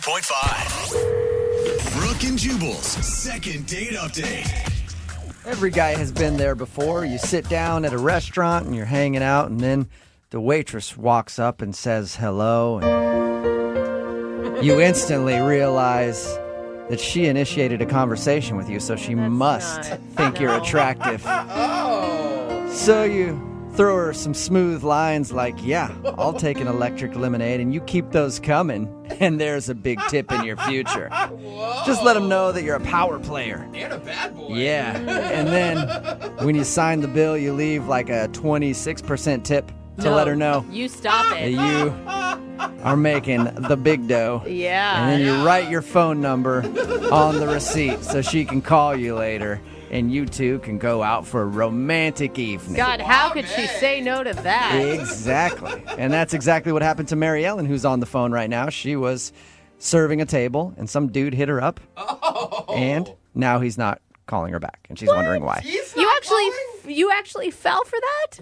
92.5. Brooke and Jubal's second date update. Every guy has been there before. You sit down at a restaurant and you're hanging out, and then the waitress walks up and says hello. And you instantly realize that she initiated a conversation with you, so she must think you're attractive. So you throw her some smooth lines like, yeah, I'll take an electric lemonade, and you keep those coming, and there's a big tip in your future. Just let them know that you're a power player. And a bad boy. Yeah. And then when you sign the bill, you leave like a 26% tip to let her know You stop that it. you are making the big dough. Yeah. And then you write your phone number on the receipt so she can call you later, and you two can go out for a romantic evening. God, how could she say no to that? Exactly. And that's exactly what happened to Mary Ellen, who's on the phone right now. She was serving a table, and some dude hit her up, and now he's not calling her back, and she's wondering why. You actually fell for that?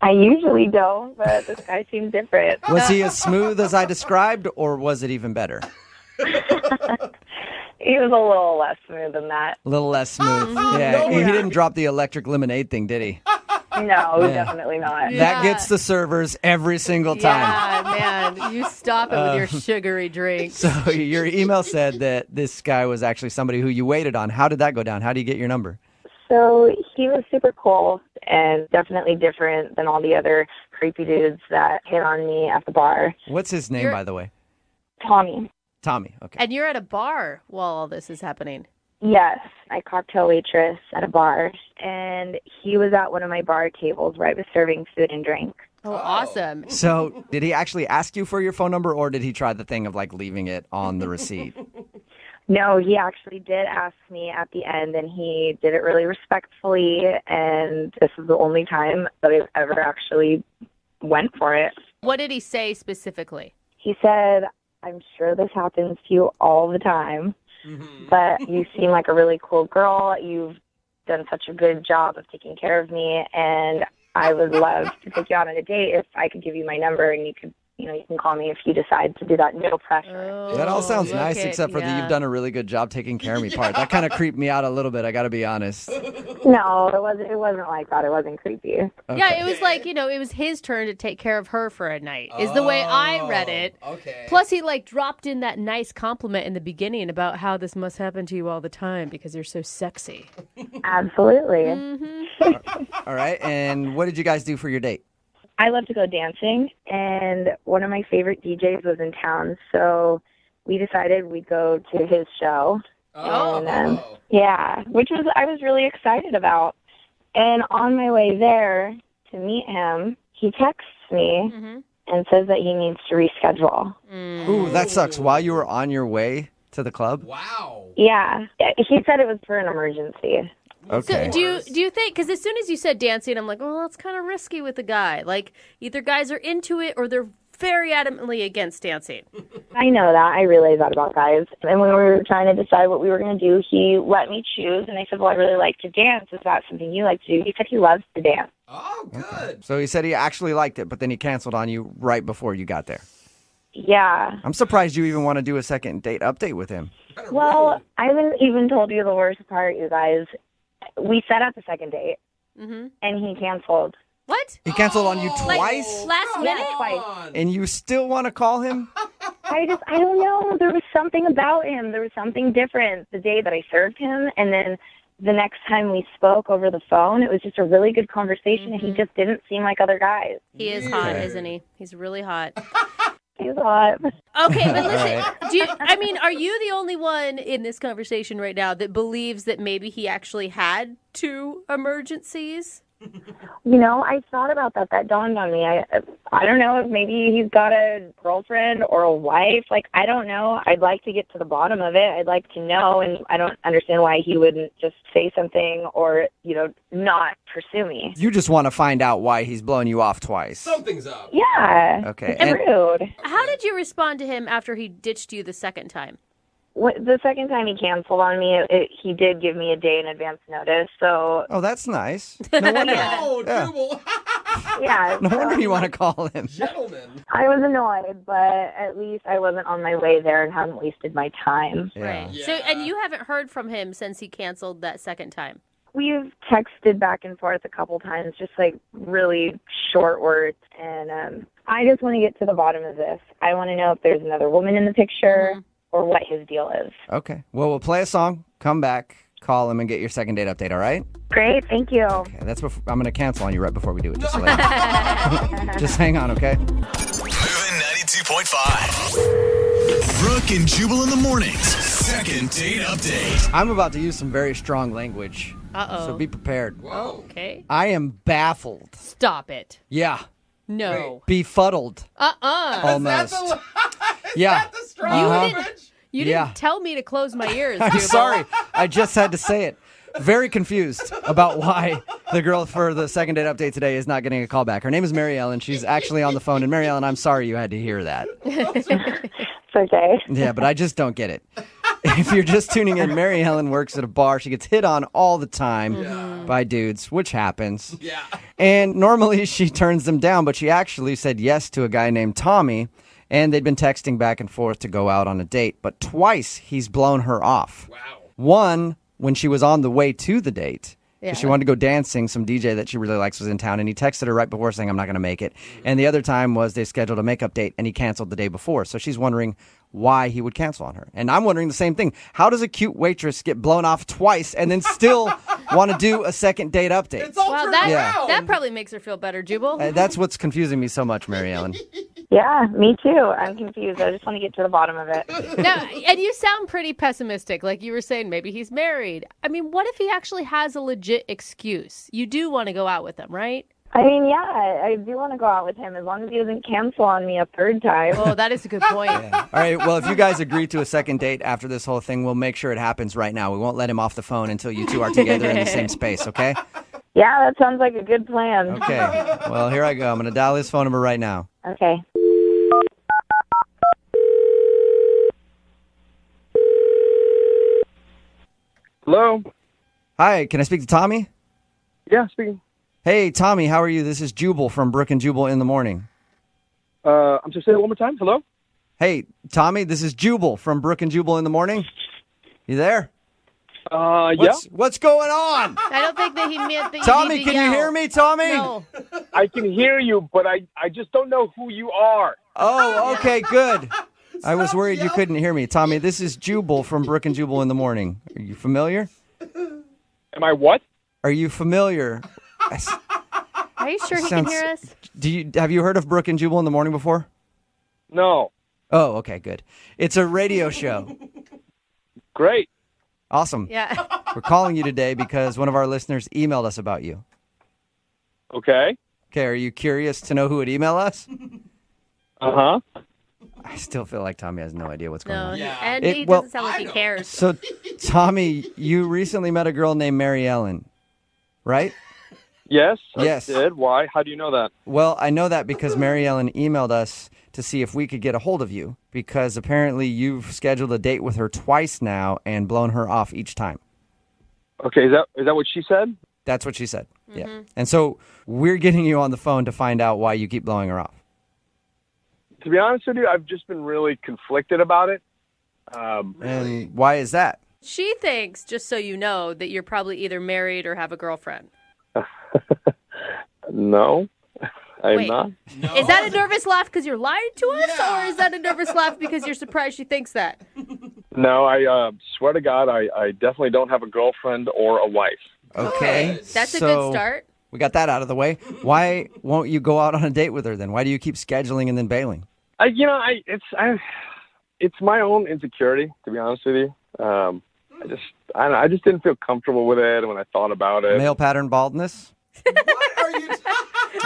I usually don't, but this guy seems different. Was he as smooth as I described, or was it even better? He was a little less smooth than that. A little less smooth. Yeah, he didn't drop the electric lemonade thing, did he? No, definitely not. That gets the servers every single time. Yeah, man. You stop it with your sugary drinks. So your email said that this guy was actually somebody who you waited on. How did that go down? How do you get your number? So he was super cool and definitely different than all the other creepy dudes that hit on me at the bar. What's his name, by the way? Tommy. Tommy, okay. And you're at a bar while all this is happening. Yes, I cocktail waitress at a bar, and he was at one of my bar tables where I was serving food and drink. Oh, awesome. So did he actually ask you for your phone number, or did he try the thing of like leaving it on the receipt? No, he actually did ask me at the end, and he did it really respectfully, and this is the only time that I've ever actually went for it. What did he say specifically? He said, I'm sure this happens to you all the time, but you seem like a really cool girl. You've done such a good job of taking care of me, and I would love to take you out on a date if I could give you my number, and you can call me if you decide to do that. No pressure. Oh, That all sounds look nice, except for the you've done a really good job taking care of me part. That kind of creeped me out a little bit, I got to be honest. No, it wasn't like that. It wasn't creepy. Okay. Yeah, it was like, it was his turn to take care of her for a night, is the way I read it. Okay. Plus, he dropped in that nice compliment in the beginning about how this must happen to you all the time because you're so sexy. Absolutely. All right, and what did you guys do for your date? I love to go dancing, and one of my favorite DJs was in town, so we decided we'd go to his show. And, which I was really excited about. And on my way there to meet him, he texts me and says that he needs to reschedule. Ooh, that sucks. While you were on your way to the club? Wow. Yeah. He said it was for an emergency. Okay. So do you think, because as soon as you said dancing, I'm like, well, that's kind of risky with the guy. Like, either guys are into it or they're very adamantly against dancing. I know that. I realize that about guys. And when we were trying to decide what we were going to do, he let me choose. And I said, well, I really like to dance. Is that something you like to do? He said he loves to dance. Oh, good. So he said he actually liked it, but then he canceled on you right before you got there. Yeah. I'm surprised you even want to do a second date update with him. Well, I haven't even told you the worst part, you guys. We set up a second date, and he canceled. What? He canceled on you twice? Last minute? Yeah, twice. And you still want to call him? I don't know. There was something about him. There was something different the day that I served him, and then the next time we spoke over the phone, it was just a really good conversation, and he just didn't seem like other guys. He is hot, isn't he? He's really hot. He's hot. Okay, but listen, are you the only one in this conversation right now that believes that maybe he actually had two emergencies? I thought about that. That dawned on me. I don't know if maybe he's got a girlfriend or a wife. I don't know. I'd like to get to the bottom of it. I'd like to know, and I don't understand why he wouldn't just say something or, not pursue me. You just want to find out why he's blowing you off twice. Something's up. Yeah. Okay. It's rude. How did you respond to him after he ditched you the second time? The second time he canceled on me, he did give me a day in advance notice. So Oh, that's nice. No wonder. Oh, Yeah. Jubal. Yeah. No wonder so you want to call him. Gentlemen. I was annoyed, but at least I wasn't on my way there and hadn't wasted my time. Yeah. Right. So, and you haven't heard from him since he canceled that second time. We've texted back and forth a couple times, just like really short words. And I just want to get to the bottom of this. I want to know if there's another woman in the picture or what his deal is. Okay. Well, we'll play a song, come back, call him, and get your second date update, all right? Great, thank you. Okay, that's before, I'm going to cancel on you right before we do it. Just, so just hang on, okay? Moving 92.5. Brooke and Jubal in the mornings. Second date update. I'm about to use some very strong language. Uh-oh. So be prepared. Whoa. Okay. I am baffled. Stop it. Yeah. No. Befuddled. Almost. Yeah. That's the strong You Yeah. didn't tell me to close my ears, I'm Jubal. sorry. I just had to say it. Very confused about why the girl for the second date update today is not getting a call back. Her name is Mary Ellen. She's actually on the phone. And Mary Ellen, I'm sorry you had to hear that. It's okay. Yeah, but I just don't get it. If you're just tuning in, Mary Ellen works at a bar. She gets hit on all the time by dudes, which happens. Yeah. And normally she turns them down, but she actually said yes to a guy named Tommy. And they'd been texting back and forth to go out on a date. But twice he's blown her off. Wow. One, when she was on the way to the date. 'Cause Yeah. she wanted to go dancing. Some DJ that she really likes was in town, and he texted her right before saying, I'm not going to make it. And the other time was they scheduled a makeup date, and he canceled the day before. So she's wondering why he would cancel on her. And I'm wondering the same thing. How does a cute waitress get blown off twice and then still want to do a second date update? It's all Well, turned Yeah. around. that probably makes her feel better, Jubal. That's what's confusing me so much, Mary Ellen. Yeah, me too. I'm confused. I just want to get to the bottom of it. No, and you sound pretty pessimistic. Like you were saying, maybe he's married. I mean, what if he actually has a legit excuse? You do want to go out with him, right? I mean, yeah, I do want to go out with him as long as he doesn't cancel on me a third time. Oh, that is a good point. All right, well, if you guys agree to a second date after this whole thing, we'll make sure it happens right now. We won't let him off the phone until you two are together in the same space, okay? Yeah, that sounds like a good plan. Okay. Well, here I go. I'm going to dial his phone number right now. Okay. Hello? Hi, can I speak to Tommy? Yeah, speaking. Hey, Tommy, how are you? This is Jubal from Brooke and Jubal in the Morning. I'm just saying it one more time. Hello? Hey, Tommy, this is Jubal from Brooke and Jubal in the Morning. You there? Yeah. What's going on? I don't think that he meant that you Tommy, need to can you yell. hear me, Tommy? No. I can hear you, but I just don't know who you are. Oh, okay, good. I was worried you couldn't hear me. Tommy, this is Jubal from Brooke and Jubal in the Morning. Are you familiar? Am I what? Are you familiar? Are you sure he Sounds- can hear us? Have you heard of Brooke and Jubal in the Morning before? No. Oh, okay, good. It's a radio show. Great. Awesome. Yeah. We're calling you today because one of our listeners emailed us about you. Okay. Okay, are you curious to know who would email us? Uh-huh. I still feel like Tommy has no idea what's going No, on. Yeah. and It- he well, doesn't sound like he cares. So, Tommy, you recently met a girl named Mary Ellen, right? Yes, Yes. I did. Why? How do you know that? Well, I know that because Mary Ellen emailed us to see if we could get a hold of you because apparently you've scheduled a date with her twice now and blown her off each time. Okay, is that what she said? That's what she said. Yeah. And so we're getting you on the phone to find out why you keep blowing her off. To be honest with you, I've just been really conflicted about it. And why is that? She thinks, just so you know, that you're probably either married or have a girlfriend. No, I am Wait. not. No. Is that a nervous laugh because you're lying to us, or is that a nervous laugh because you're surprised she thinks that? No, I swear to God, I definitely don't have a girlfriend or a wife. Okay. That's a so good start. We got that out of the way. Why won't you go out on a date with her then? Why do you keep scheduling and then bailing? It's my own insecurity, to be honest with you. I just didn't feel comfortable with it when I thought about it. Male pattern baldness? What are you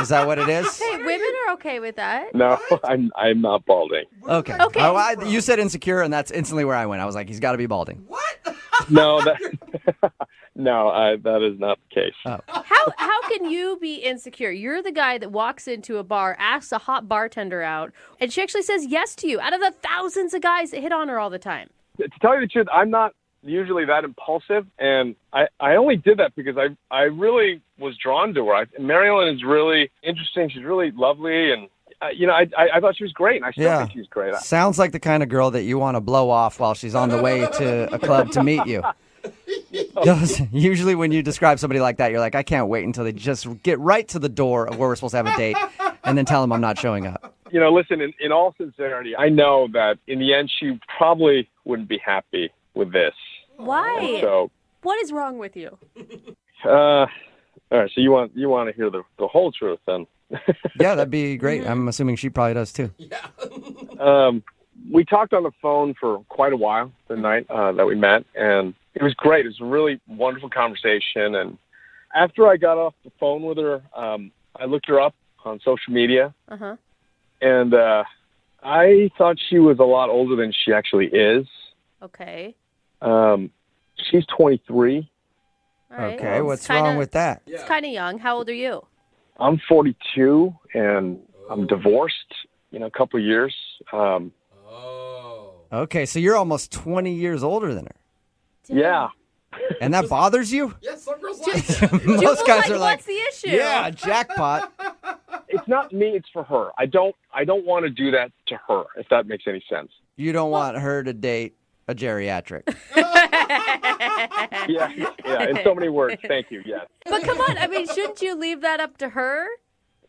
Is that what it is? Hey, women are okay with that. No, I'm not balding. Okay. Okay. Oh, you said insecure, and that's instantly where I went. I was like, he's got to be balding. What? No, that is not the case. How can you be insecure? You're the guy that walks into a bar, asks a hot bartender out, and she actually says yes to you out of the thousands of guys that hit on her all the time. To tell you the truth, I'm not usually that impulsive, and I only did that because I really was drawn to her. Mary Ellen is really interesting. She's really lovely, and I thought she was great, and I still think she's great. Sounds like the kind of girl that you want to blow off while she's on the way to a club to meet you. Usually when you describe somebody like that, you're like, I can't wait until they just get right to the door of where we're supposed to have a date and then tell them I'm not showing up. Listen, in all sincerity, I know that in the end she probably wouldn't be happy with this. Why? So, what is wrong with you? All right, so you want to hear the whole truth then? Yeah, that'd be great. I'm assuming she probably does too. Yeah. We talked on the phone for quite a while the night that we met, and it was great. It was a really wonderful conversation. And after I got off the phone with her, I looked her up on social media, and I thought she was a lot older than she actually is. Okay. She's 23. All right. Okay, what's wrong with that? It's kind of young. How old are you? I'm 42, and I'm divorced, a couple of years. Okay, so you're almost 20 years older than her. Yeah. And that bothers you? Yeah, some girls like that. Most guys are like, what's the issue? yeah, jackpot. It's not me, it's for her. I don't want to do that to her, if that makes any sense. You don't want her to date a geriatric. Yeah, in so many words. Thank you, yes. But come on, I mean, shouldn't you leave that up to her?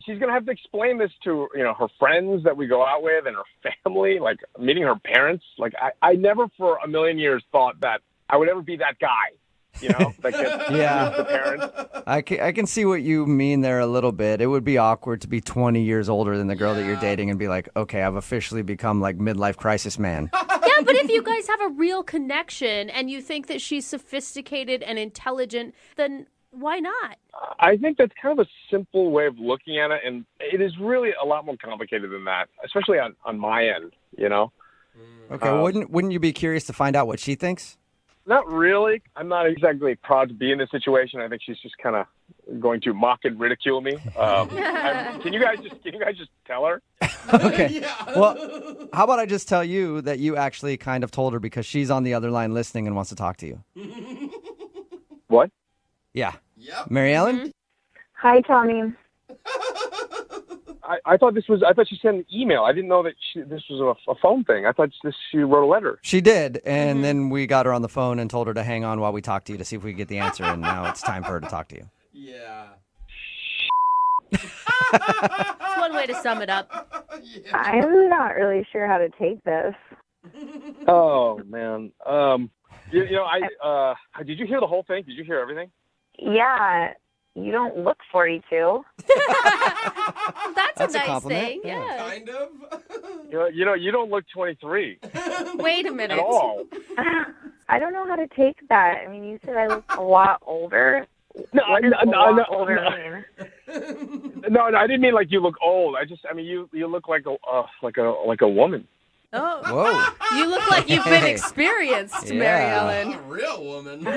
She's going to have to explain this to, her friends that we go out with and her family, like meeting her parents. Like, I never for a million years thought that I would ever be that guy, that gets the parents. I can see what you mean there a little bit. It would be awkward to be 20 years older than the girl that you're dating and be like, okay, I've officially become like midlife crisis man. Yeah, but if you guys have a real connection and you think that she's sophisticated and intelligent, then why not? I think that's kind of a simple way of looking at it, and it is really a lot more complicated than that, especially on my end, Okay, wouldn't you be curious to find out what she thinks? Not really. I'm not exactly proud to be in this situation. I think she's just kind of going to mock and ridicule me. Can you guys just tell her? Okay. Well, how about I just tell you that you actually kind of told her because she's on the other line listening and wants to talk to you. What? Yeah. Yep. Mary Ellen? Hi, Tommy. I thought she sent an email. I didn't know that this was a phone thing. I thought she wrote a letter. She did, and then we got her on the phone and told her to hang on while we talked to you to see if we could get the answer, and now it's time for her to talk to you. Yeah. That's one way to sum it up. I'm not really sure how to take this. Oh man. Did you hear the whole thing? Did you hear everything? Yeah, you don't look 42. That's a nice compliment. thing. Yeah. Kind of. You don't look 23 Wait a minute. at all. I don't know how to take that. I mean, you said I look a lot older. What does older mean? No, I didn't mean like you look old. You look like a woman. Oh, Whoa. you look like you've been experienced, Mary Yeah. Ellen. A real woman.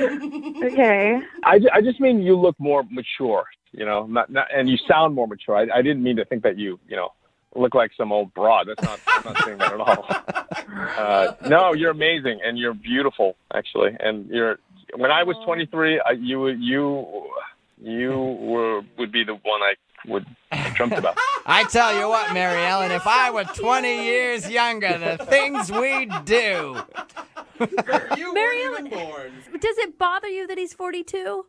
Okay. I just mean you look more mature, and you sound more mature. I didn't mean to think that you look like some old broad. I'm not saying that at all. No, you're amazing and you're beautiful, actually. And when I was 23, you would be the one I dreamt about. I tell you what, Mary Ellen, if I were 20 years younger, the things we'd do. You Mary weren't even Ellen- born. Does it bother you that he's 42?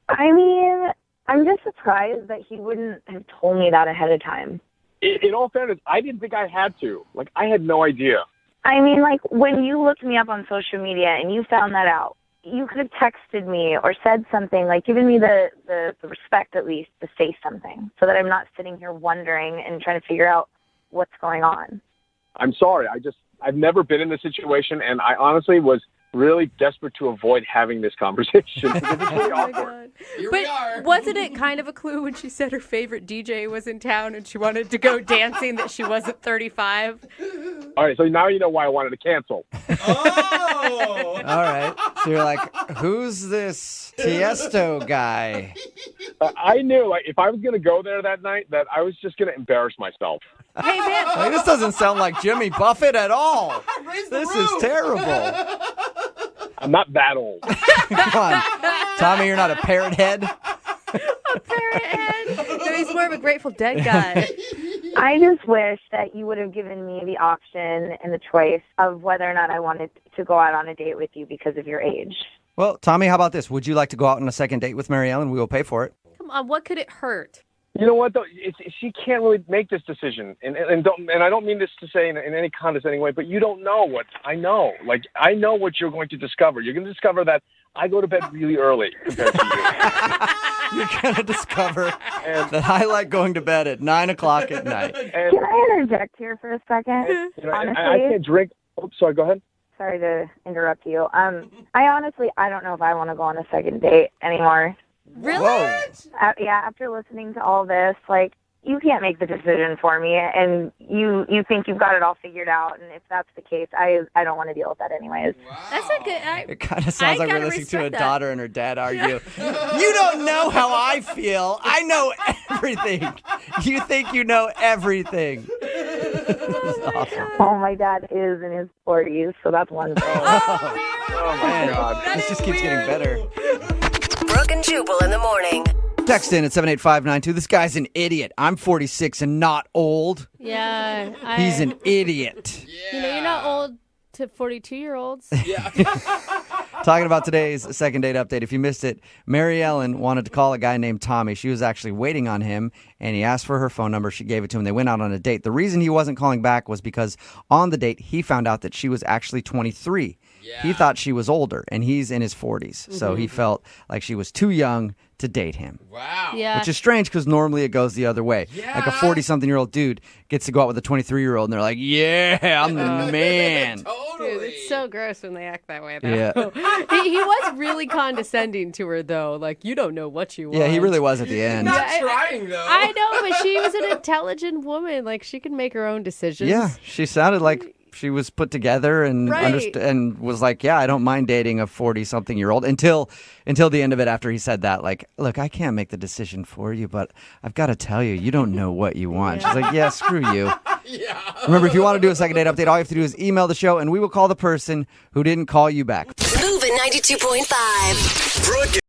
I mean, I'm just surprised that he wouldn't have told me that ahead of time. In all fairness, I didn't think I had to. Like, I had no idea. I mean, like, when you looked me up on social media and you found that out, you could have texted me or said something, like given me the respect at least to say something so that I'm not sitting here wondering and trying to figure out what's going on. I'm sorry. I've never been in this situation, and I honestly was really desperate to avoid having this conversation because it's really awkward. Here we But are. wasn't it kind of a clue when she said her favorite DJ was in town and she wanted to go dancing that she wasn't 35? All right, so now you know why I wanted to cancel. Oh. All right. So you're like, who's this Tiesto guy? I knew, like, if I was going to go there that night, that I was just going to embarrass myself. Hey, man. Like, this doesn't sound like Jimmy Buffett at all. Raise the This roof. is terrible. I'm not that old. Come on. Tommy, you're not a parrot head? Parrot head. No, he's more of a Grateful Dead guy. I just wish that you would have given me the option and the choice of whether or not I wanted to go out on a date with you because of your age. Well, Tommy, how about this? Would you like to go out on a second date with Mary Ellen? We will pay for it. Come on, what could it hurt? You know what, though? She can't really make this decision. And I don't mean this to say in any condescending way, but you don't know what I know. Like, I know what you're going to discover. You're going to discover that I go to bed really early compared to you. You're going to discover that I like going to bed at 9 o'clock at night. And, Can I interject here for a second? you know, Honestly, I can't drink. Oh, sorry, go ahead. sorry to interrupt you. I don't know if I want to go on a second date anymore. Really? Whoa. Yeah, after listening to all this, like, you can't make the decision for me, and you think you've got it all figured out, and if that's the case, I don't want to deal with that anyways. That's a good. It kind of sounds like we're gotta listening to a respect that. daughter and her dad argue. You don't know how I feel. I know everything. You think you know everything. This is awesome. Oh, my dad is in his 40s, so that's one thing. Oh, my God. This just keeps getting better. Brooke and Jubal in the morning. Text in at 78592. This guy's an idiot. I'm 46 and not old. Yeah. He's an idiot. You know, you're not old to 42-year-olds. Talking about today's second date update. If you missed it, Mary Ellen wanted to call a guy named Tommy. She was actually waiting on him, and he asked for her phone number. She gave it to him. They went out on a date. The reason he wasn't calling back was because on the date, he found out that she was actually 23. Yeah. He thought she was older, and he's in his 40s. So he felt like she was too young to date him. Wow. Yeah. Which is strange because normally it goes the other way. Yeah. Like a 40-something-year-old dude gets to go out with a 23-year-old, and they're like, yeah, I'm the man. Totally. Dude, it's so gross when they act that way, though. Yeah. he was really condescending to her, though. Like, you don't know what you want. Yeah, he really was at the end. Not Yeah, trying, though. I know, but she was an intelligent woman. Like, she can make her own decisions. Yeah, she sounded like she was put together and Right. and was like, yeah, I don't mind dating a 40-something-year-old until the end of it after he said that. Like, look, I can't make the decision for you, but I've got to tell you, you don't know what you want. She's like, yeah, screw you. Yeah. Remember, if you want to do a second date update, all you have to do is email the show, and we will call the person who didn't call you back. Moving 92.5. Brooke